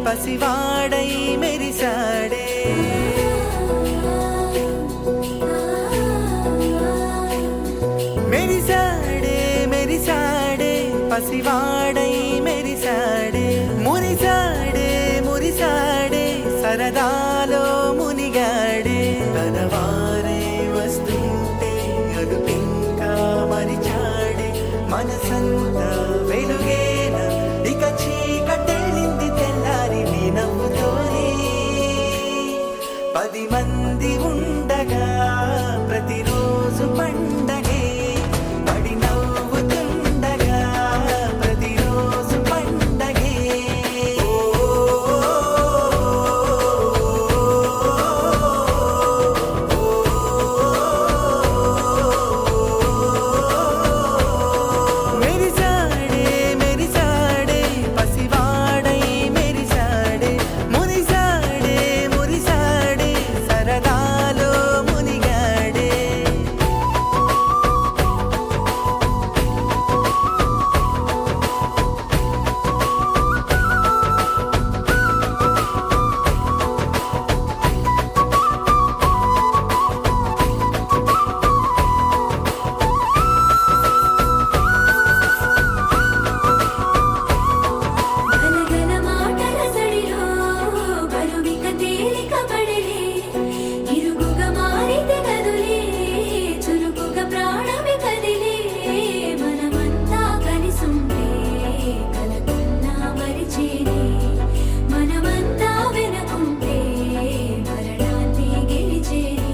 పసివాడై మెరిసాడే మెరిసాడే మెరిసాడే పసివాడై మెరిసాడే మురిసాడే మురిసాడే సరదాలో మునిగాడే తనవారే వస్తుంటే అదుపింకా మరిచాడే మనసంతా వెలుగేన ఇక చీకటెళ్ళింది తెల్లారి నీ నవ్వుతోనే 10 మంది ఉండగా ప్రతిరోజు పండగే పడి నవ్వుతుండగా ప్రతిరోజు పండగే మెరిసాడే మెరిసాడే పసివాడై మెరిసాడే మురిసాడే మురిసాడే సరదాలో మునిగాడే గలగల మాటల సడిలో బరువిక తేలిక పడలే ఇరుగుగా మారితే కదులే చురుకుగా ప్రాణమి కదిలే మనమంతా కలిసుంటే కలకన్నా మరిచేనే మనమంతా వెనకుంటే మరణాన్ని గెలిచేనే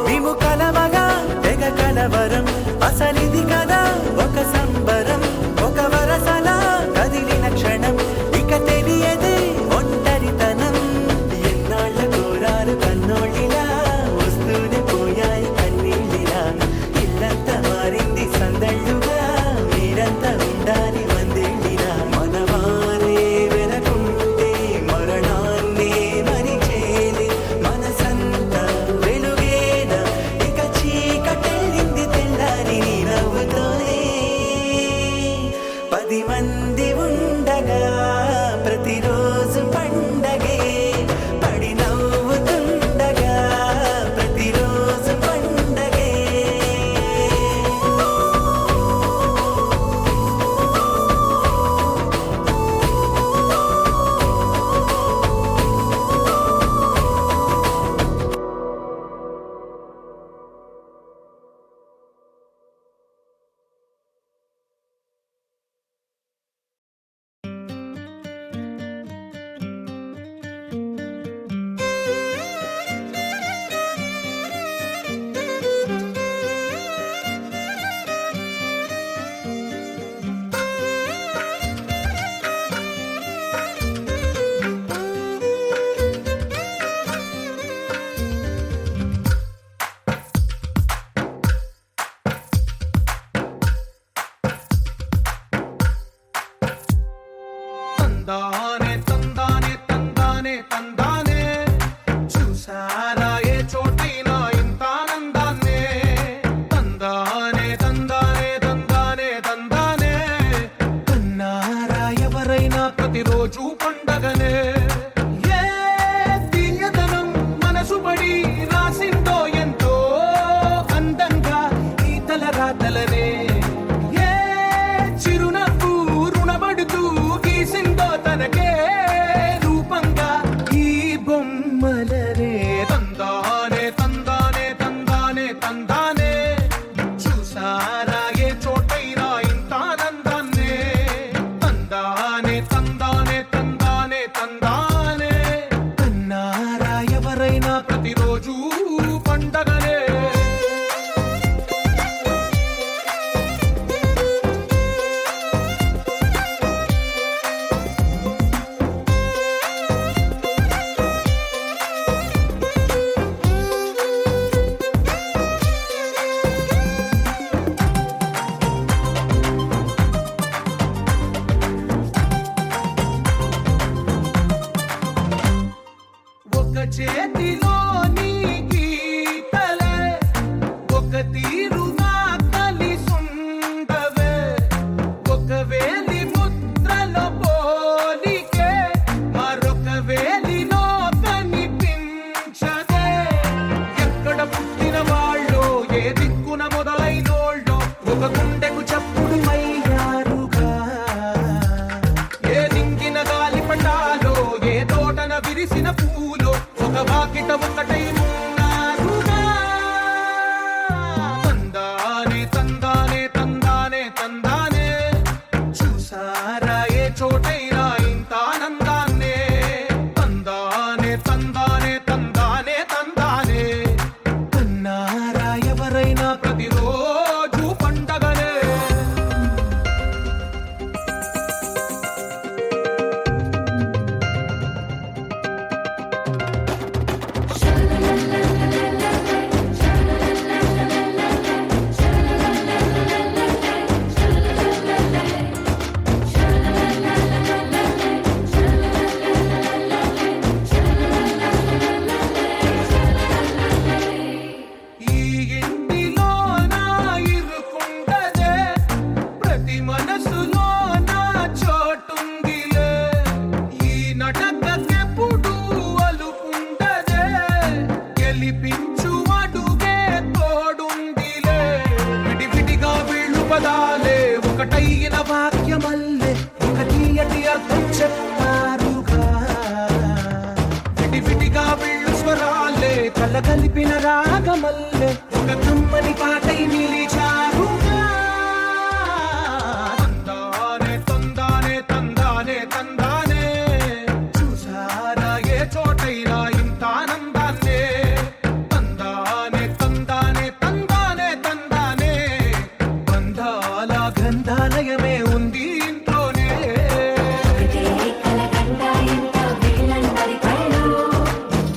మేము కలవగా తెగ కలవరం అసలిది కదా ఒక సంబరం ఒక వరసలా కదిలిన క్షణం ఇక తెలియదే ఒంటరితనం ఎన్నాళ్ళ కోరారు కన్నోళ్ళిలా వస్తూనే పోయాయి కన్నీళ్ళిలా ఇల్లంతా మారింది సందళ్ళుగా మీరంతా ఉండాలి వందేళ్ళిలా మనవారే వెనకుంటే మరణాన్నే మరిచేలే మనసంతా వెలుగేన ఇక చీకటెళ్ళింది తెల్లారి నీ నవ్వుతోనే 10 మంది ఉండగా ప్రతిరోజు పండగే పడి నవ్వుతుండగా ప్రతిరోజు పండగే తందానే తందానే తందానే తందానే చూసారా ఏ చోటైనా ఇంత ఆనందాన్నే తందానే తందానే తందానే తందానే కన్నారా ఎవరైనా ప్రతిరోజు పండగనే ఏ తీయదనం మనసు పడి రాసిందో ఎంతో అందంగా ఈ తలరాతలనే ఏ చిరునవ్వు రుణపడుతూ గీసిందో తనకే రూపంగా ఈ బొమ్మలనే తందానే తందానే తందానే తందానే చూసారా ఏ చోటైనా ఇంత ఆనందాన్నే తందానే తందానే చేతిలోని గీతలే ఒక తీరుగా కలిసుండవే ఒక వేలి ముద్రలో పోలికే మరొక వేలిలో కనిపించదే ఎక్కడ పుట్టిన వాళ్ళో ఏ దిక్కున మొదలైనోళ్ళో ఒక గుండెకు చప్పుడు అయ్యారుగా ఏ దింగిన గాలి పటాలో ఏ తోటన విరిసిన పూలో ఒక వాకిట ఒకటై ఉన్నారుగా తందానే తందానే తందానే తందానే చూసారా ఏ చోటైనా ఇంత ఆనందాన్నే తందానే తందానే తందానే తందానే కన్నారా ఎవరైనా ప్రతిరోజు పండగనే ఈ ఇంటిలో నా ఇరుకుండదే ప్రతి మనసులో నా చోటుందిలే ఈ నటకెప్పుడు అలుపుండదే గెలిపించు అడుగే తోడుందిలే విడివిడిగా వీళ్ళు పదాలే ఒకటైన వాక్యమల్లే ఒక తీయటి అర్థం చెప్పారుగా విడివిడిగా వీళ్ళు స్వరాలే కలగలిపిన రాగమల్లే ఒక కమ్మని పాటై నిలిచారుగా తందానే తందానే తందానే తందానే చూసారా ఏ చోటైనా ఇంత ఆనందాన్నే తందానే తందానే తందానే తందానే బంధాల గ్రంథాలయమే ఉంది ఇంట్లోనే ఒకటే కలగంట ఎంత వీళ్ళందరి కళ్ళు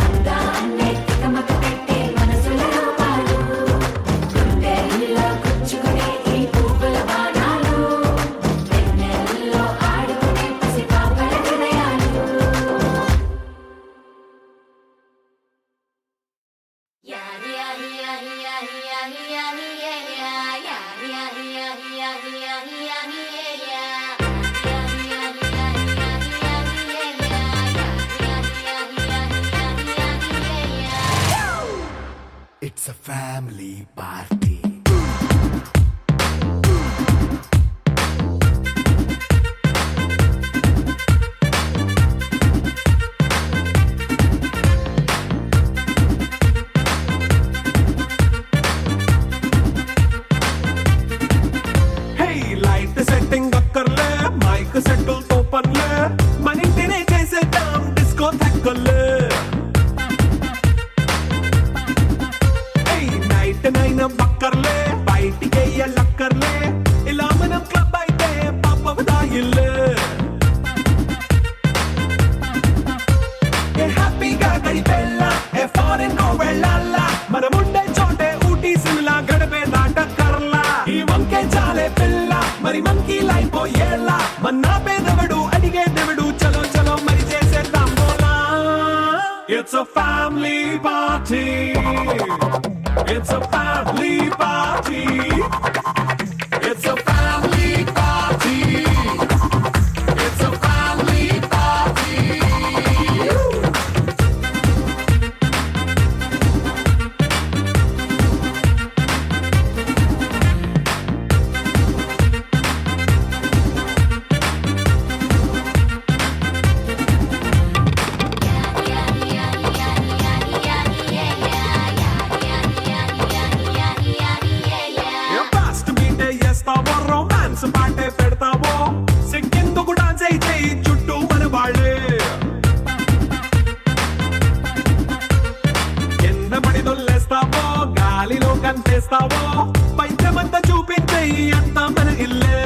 అందాన్నే తికమక పెట్టే మనసుల రూపాలు గుండెల్లో గుచ్చుకునే ఈ పువ్వుల బాణాలు వెన్నెల్లో ఆడుకునే పసిపాపల హృదయాలు యారి యారి యారి యారి యారి యారి యారి యారి యారి యారి యారి యారి It's a family party. Hey, light setting అక్కర్లే మైక్ సెట్టుల్ తో పర్లే మన ఇంటినే చేసేద్దాం డిస్కో థక్కర్లే నైట్ నైన్ బక్కర్లే బయటికి లక్కర్లే ఇలా మనం క్లబ్ అయితే పాపదాయిల్లే హ్యాపీగా గడిపెళ్ళ ఏ ఫారెన్ నో వెళ్ళాల మనం ఉండే చోటే ఊటీ సిమ్లా గడిపే దాటక్కర్లా ఈ వంకే చాలే పిల్ల మరి మంకీ లైఫ్ ఏళ్ళ మన్నా పేదవడు అడిగేదెవడు చలో చలో మరి చేసేద్దాం బోలా it's a family party. It's a family party. It's a family party. It's a family party. Fast మీటే చేస్తావో రొమాన్స్ పాటే పెడతావో సిక్కిందుకు డాన్స్ అయితే చుట్టూ మన వాళ్ళే కింద పడి దొల్లేస్తావో గాలిలో కంతేస్తావో పైచమంతా చూపించే అంతా మన ఇల్లే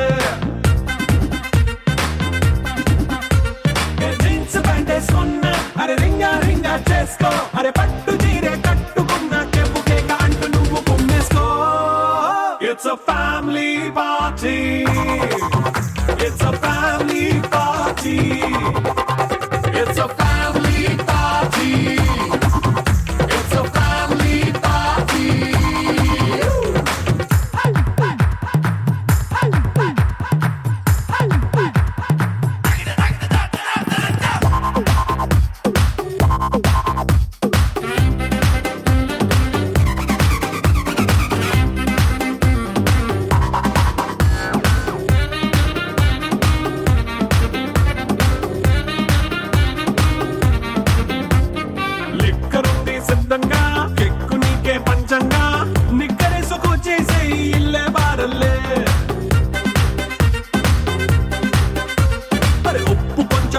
జీన్స్ ప్యాంట్ వేసుకున్నా అరే రింగా రింగా చేసుకో అరే పట్టు చీరే కట్టుకున్న చెప్పుకే అంటూ నువ్వు కుమ్మేసుకో It's a family party. It's a family party. It's a family party.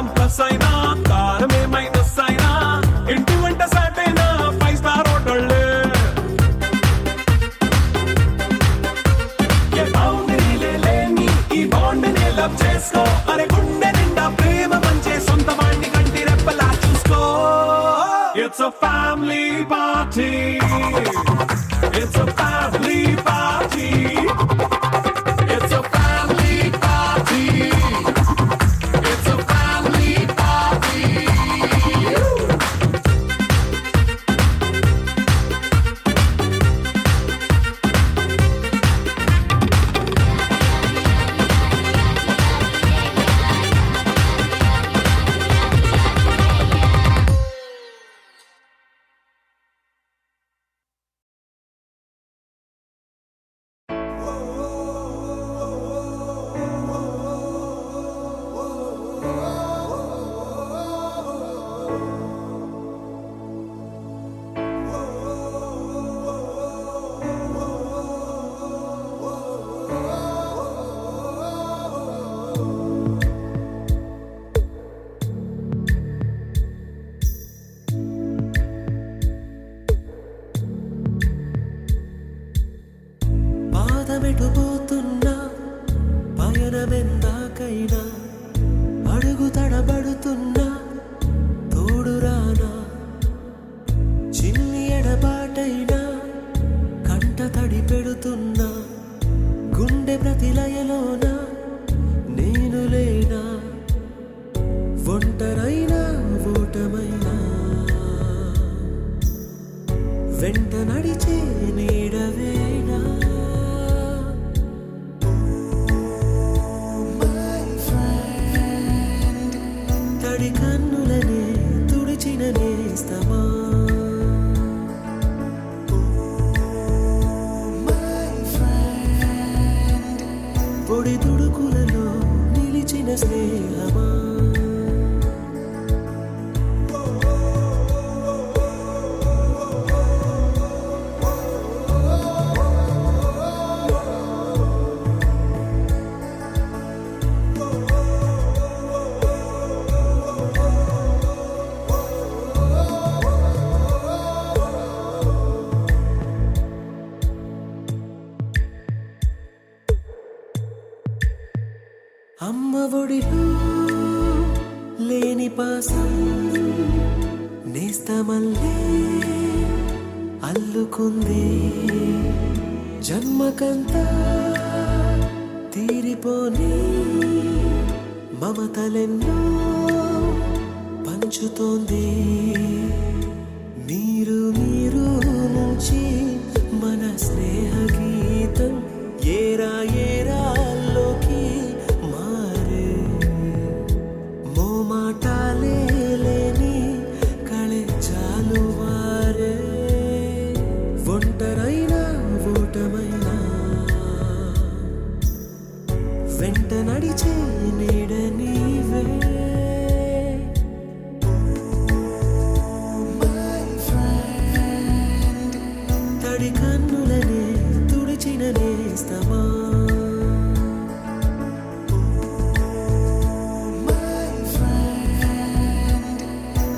కొంచెం ప్లస్ అయినా కారమే మైనస్ అయినా ఇంటి వంట సాటైనా 5 స్టార్ హోటళ్ళే ఏ బౌండరీలే లేని ఈ బాండ్ ని లవ్ చేసుకో అరే గుండె నిండా ప్రేమ పంచే సొంత వాణ్ణి కంటి రెప్పలా చూసుకో it's a family party it's a family party it's a family party it's a family party పాదమెటుపోతున్నా పయనమెందాకైనా అడుగు తడబడుతున్నా తోడురానా చిన్ని ఎడబాటైనా కంట తడి పెడుతున్నా గుండె ప్రతిలయలోన నేను లేనా ఒంటరైనా ఓటమైనా వెంట నడిచే నీడవేనా తడి కన్నులనే తుడిచిన నేస్తమా పొడి తుడుకులలో నిలిచిన స్నేహమా అమ్మ ఒడిలో లేని పాసం నేస్తమల్లే అల్లుకుంది జన్మకంతా తీరిపోని మమతలెన్నో పంచుతోంది మీరు మీరు నుంచి మన స్నేహ గీతం ఏరా ఏరాల్లోకి మారే మోమాటాలే లేని కళే చాలు వారే ఒంటరైనా ఓటమైనా వెంట నడిచే నీడ నీవే తడి కన్నులనే తుడిచిన నేస్తమా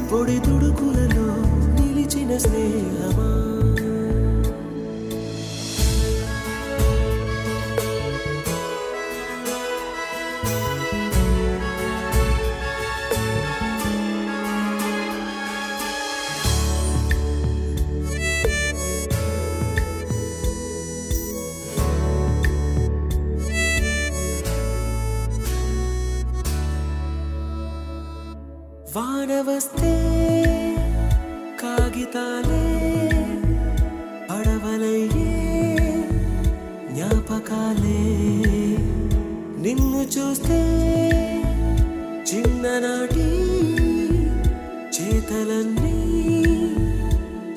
పొడి తుడుకులలో నిలిచిన స్నేహమా వాన వస్తే కాగితాలే పడవలయ్యే జ్ఞాపకాలే నిన్ను చూస్తే చిన్ననాటి చేతలన్నీ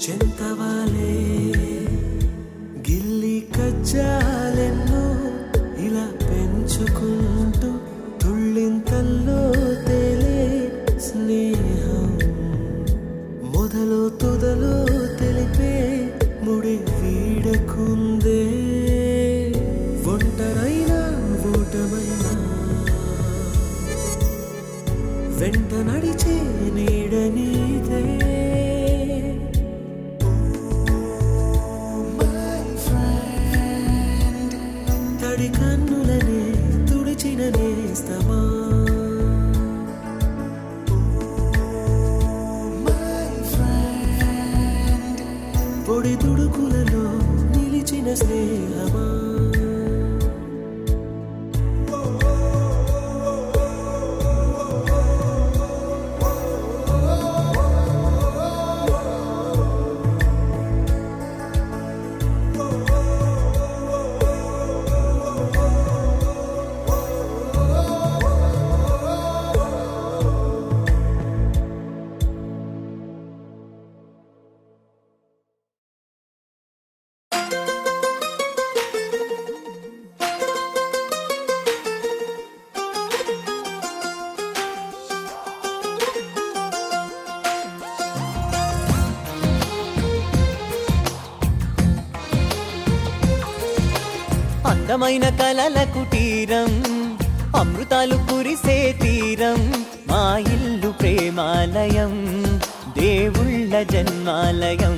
చెంతవాలే గిల్లి కజ్జాలెన్నో ఇలా పెంచుకుంటూ తుళ్ళింతల్లో తేలే స్నేహం మొదలు తుదలు తెలిపే ముడి వీడకుందే ఒంటరైనా ఓటమైనా వెంట నడిచే నీడ నీదే తడి కన్నులనే తుడిచిన నేస్తమా పొడి తుడుకులలో నిలిచిన స్నేహమా అందమైన కలల కుటీరం అమృతాలు కురిసే తీరం మా ఇల్లు ప్రేమాలయం దేవుళ్ళ జన్మాలయం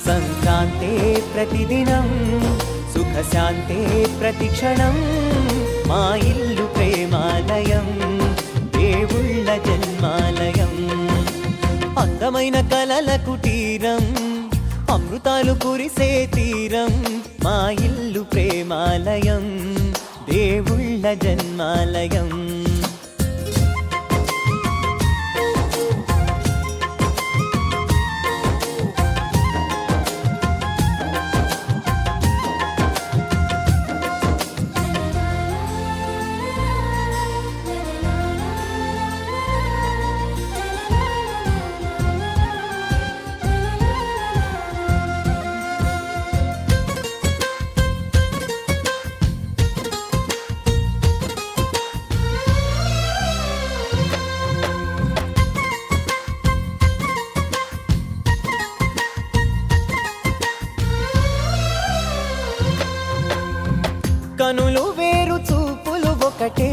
సంక్రాంతే ప్రతిదినం సుఖశాంతే ప్రతిక్షణం మా ఇల్లు ప్రేమాలయం దేవుళ్ళ జన్మాలయం అందమైన కలల కుటీరం అమృతాలు కురిసే తీరం మా ఇల్లు ప్రేమాలయం దేవుళ్ళ జన్మాలయం కనులు వేరు చూపులు ఒకటే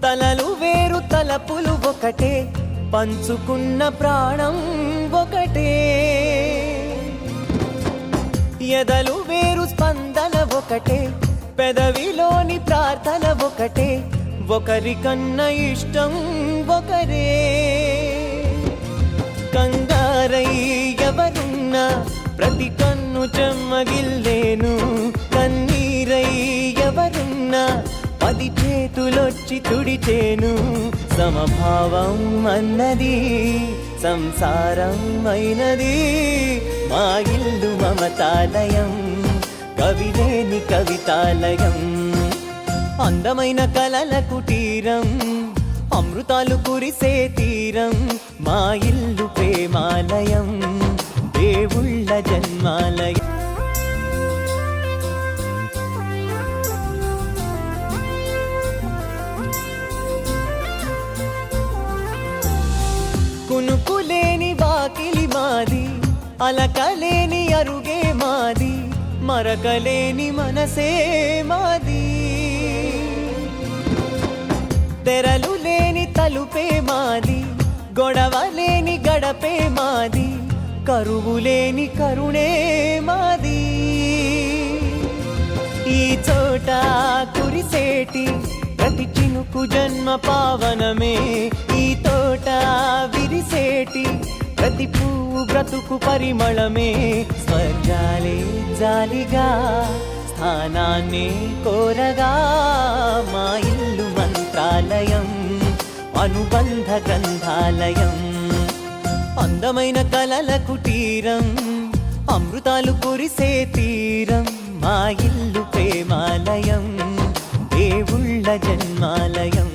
తలలు వేరు తలపులు ఒకటే పంచుకున్న ప్రాణం ఒకటే ఎదలు వేరు స్పందన ఒకటే పెదవిలోని ప్రార్థన ఒకటే ఒకరికన్నా ఇష్టం ఒకరే కంగారై ఎవరున్నా ప్రతి కన్ను చెమ్మగిల్లేను కన్నీరై ఎవరున్నా 10 చేతులొచ్చి తుడిచేను సమభావం అన్నది సంసారం అయినది మా ఇల్లు మమతాలయం కవిలేని కవితాలయం అందమైన కలల కుటీరం అమృతాలు కురిసే తీరం మా ఇల్లు ప్రేమాలయం దేవుళ్ళ జన్మాలయం కునుకులేని వాకిలి మాది అలకలేని అరుగే మాది మరకలేని మనసే మాది తెరలు లేని తలుపే మాది గొడవ లేని గడపే మాది కరువు లేని కరుణే మాది ఈ చోట కురిసేటి ప్రతి చినుకు జన్మ పావనమే ఈ తోట విరిసేటి ప్రతి పువ్వు బ్రతుకు పరిమళమే స్వర్గాలే జాలిగా స్థానాన్ని కోరగా మా ఇల్లు మంత్రాలయం అనుబంధ గ్రంథాలయం అందమైన కలల కుటీరం అమృతాలు కురిసే తీరం మా ఇల్లు ప్రేమాలయం దేవుళ్ళ జన్మాలయం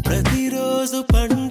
ప్రతిరోజు పండు